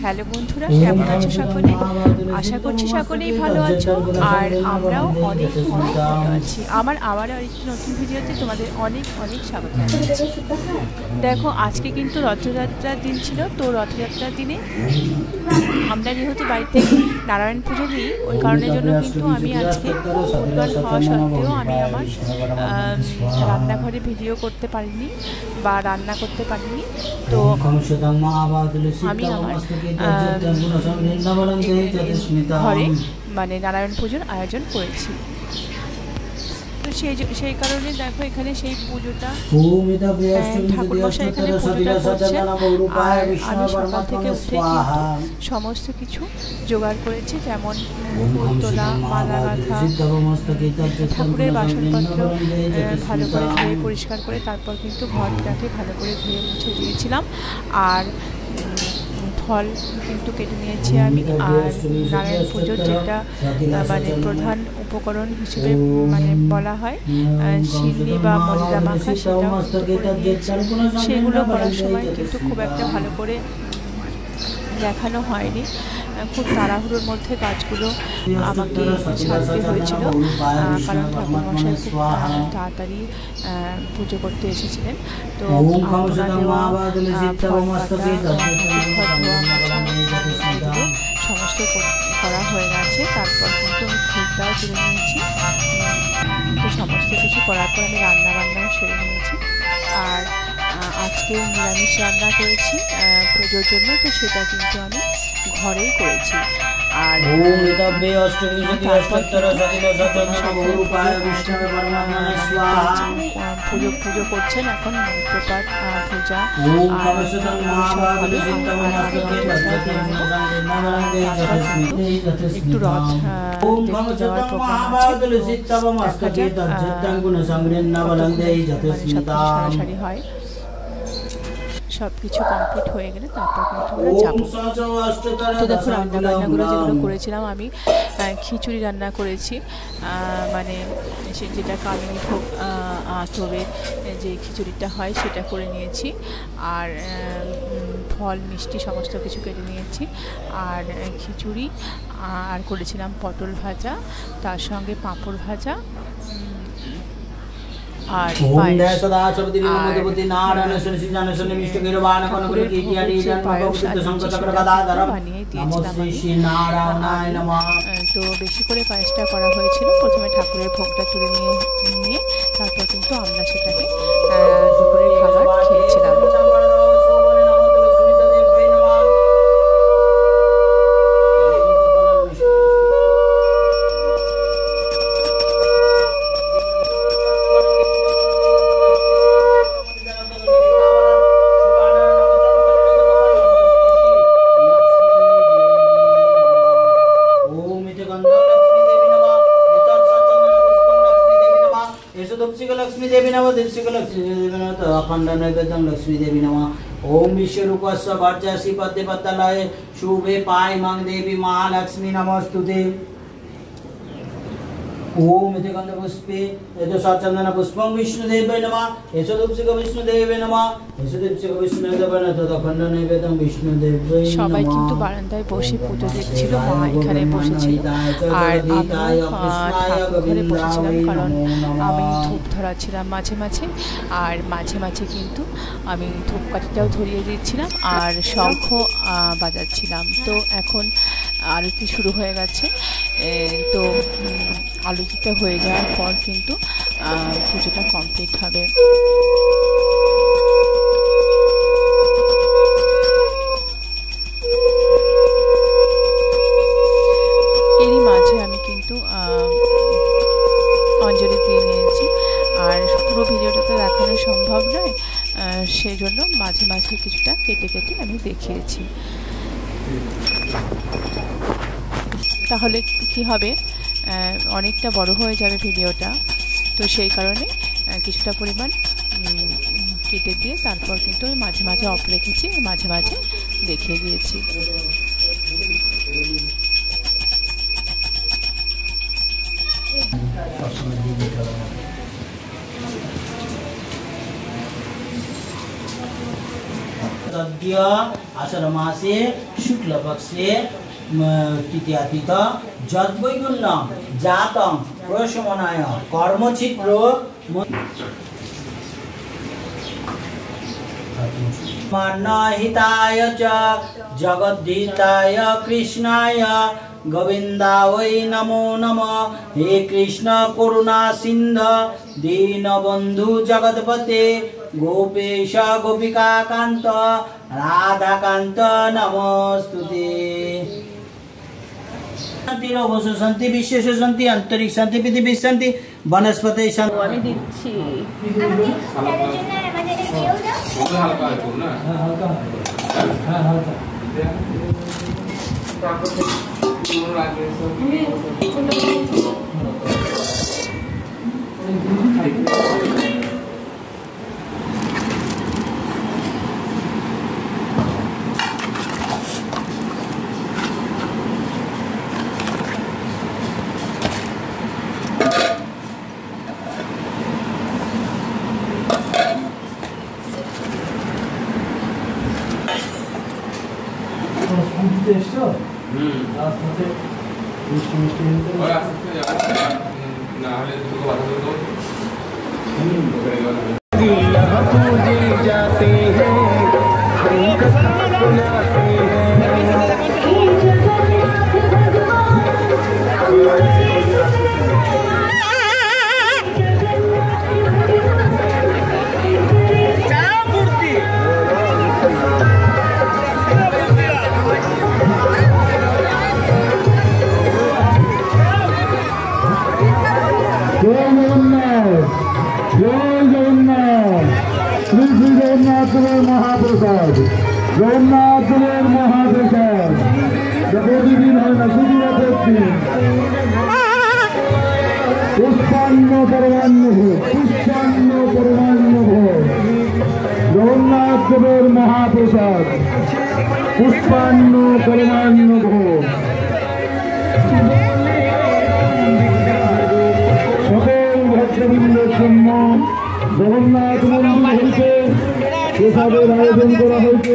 Hello বন্ধুরা, কেমন আছো সকলে? আশা করছি সকলেই ভালো আছো, আর আমরাও অনেক অনেক ভালো আছি। আমার আবার আরেকটি নতুন ভিডিওতে তোমাদের অনেক অনেক স্বাগত জানাচ্ছি। দেখো, আজকে কিন্তু রথযাত্রার দিন ছিল। তো রথযাত্রার দিনে আমরা যেহেতু বাড়িতে নারায়ণ পুজো দিই, ওই কারণের জন্য কিন্তু আমি আজকে উদ্যান হওয়া সত্ত্বেও আমি আমার রান্নাঘরে ভিডিও করতে পারিনি বা রান্না করতে পারিনি। তো আমি আমার ঘরে মানে নারায়ণ পুজোর আয়োজন করেছি। তো সেই কারণে দেখো এখানে সেই পুজোটা ঠাকুরমশাই এখানে পুজোটা করছেন, আর আমি সকাল থেকে উঠে কিন্তু সমস্ত কিছু জোগাড় করেছি, যেমন ফুল তোলা, মালা গাঁথা, ঠাকুরের বাসনপত্র ভালো করে ধুয়ে পরিষ্কার করে তারপর কিন্তু ঘরটাকে ভালো করে ধুয়ে মুছে দিয়েছিলাম। আর ফল কিন্তু কেটে নিয়েছি আমি। আর নারায়ণ পুজোর যেটা মানে প্রধান উপকরণ হিসেবে মানে বলা হয় সিন্নি বা মলিদা মাখা, সেটাও করে নিয়েছি। সেগুলো করার সময় কিন্তু খুব একটা ভালো করে দেখানো হয়নি, খুব তাড়াহুড়োর মধ্যে কাজগুলো আমাকে সারতে হয়েছিল, কারণ ঠাকুরমশাই খুব তাড়াতাড়ি পুজো করতে এসেছিলেন। তো সমস্ত করা হয়ে গেছে। তারপর কিন্তু আমি ফুলটাও তুলে নিয়েছি। তো সমস্ত কিছু করার পর আমি রান্নাবান্নাও সেরে নিয়েছি। আর আজকেও নিরামিষ রান্না করেছি পুজোর জন্য, তো সেটা কিন্তু আমি ঘরেই করেছি। আর পুজো করছেন এখন মন্ত্রপাঠ, পূজা একটু রথ যাওয়ার প্রোগ্রাম সারি হয়। সব কিছু কমপ্লিট হয়ে গেলে তারপর কিন্তু আমরা যাবো। তো দেখো, রান্নাবান্নাগুলো যেগুলো করেছিলাম আমি, খিচুড়ি রান্না করেছি, মানে যেটা কালমি ভোগ আতরের যে খিচুড়িটা হয় সেটা করে নিয়েছি। আর ফল মিষ্টি সমস্ত কিছু কেটে নিয়েছি। আর খিচুড়ি আর করেছিলাম পটল ভাজা, তার সঙ্গে পাঁপড় ভাজা আর পায়েস। বানিয়ে দিয়েছিলাম। তো বেশি করে পায়েসটা করা হয়েছিল। প্রথমে ঠাকুরের ভোগটা তুলে নিয়ে তারপর কিন্তু আমরা সেটাকে দুপুরের খাবার খেয়েছিলাম। लक्ष्मी देवी नमः दीप्सिक लक्ष्मी देवी नमः तो अखंड नैवेद्यम लक्ष्मी देवी नमः। ओम विश्वरूपस्य वर्चसी पद्मे पत्तलाय शुभे पाय मंग देवी महालक्ष्मी नमस्तुते। ओम इति गंध पुष्पे यतो सचंदन पुष्पं विष्णुदेवाय नमः। यतो दीप्सिक विष्णुदेवाय नमः। यतो दीप्सिक विष्णुदेवाय नमः तो अखंड नैवेद्यम विष्णुदेवाय नमः। সবাই কিন্তু বারান্দায় বসে পুজো দেখছিল, মা এখানে বসেছিল আর আমি ঠাকুর ঘরে বসেছিলাম, কারণ আমি ধূপ ধরাচ্ছিলাম মাঝে মাঝে, আর মাঝে মাঝে কিন্তু আমি ধূপকাঠিটাও ধরিয়ে দিচ্ছিলাম আর শঙ্খ বাজাচ্ছিলাম। তো এখন আরতি শুরু হয়ে গেছে। তো আলুতিটা হয়ে যাওয়ার পর কিন্তু পুজোটা কমপ্লিট হবে। এরই মাঝে আমি কিন্তু অঞ্জলি দিয়ে নিয়েছি। আর পুরো ভিডিওটা তো দেখানো সম্ভব নয়, সেই জন্য মাঝে মাঝে কিছুটা কেটে কেটে আমি দেখিয়েছি। তাহলে কি হবে, অনেকটা বড় হয়ে যাবে ভিডিওটা। তো সেই কারণে কিছুটা পরিমাণ কেটে দিয়ে তারপর কিন্তু মাঝে মাঝে অফ রেখেছি, মাঝে মাঝে দেখিয়ে দিয়েছি। तद्य आषाढ़ मासे शुक्ल पक्षे तृतीया तिथि जद्वैगुण्यं जातं प्रशमनाय कर्मचित्र हिताय च जगद्धिताय कृष्णाय गोविंदाय नमो नमः। हे कृष्ण करुणा सिंधु दीनबंधु जगतपते गोपेश गोपिका कांत राधा कांत नमोस्तुते। शांति रघुसु शांति विश्वेषु शांति अंतरिक्ष शांति पृथ्वी शांति वनस्पति शांति। আমি দিচ্ছি जाते हैं महाप्रसाद जगन्नाथ महाप्रसाद जगदीन पुष्पान्न परमान्न जगन्नाथ महाप्रसाद पुष्पान्न परमान्न সকল ভক্তবৃন্দের জন্য জগন্নাথ মন্দির হইতে প্রসাদের আয়োজন করা হয়েছে।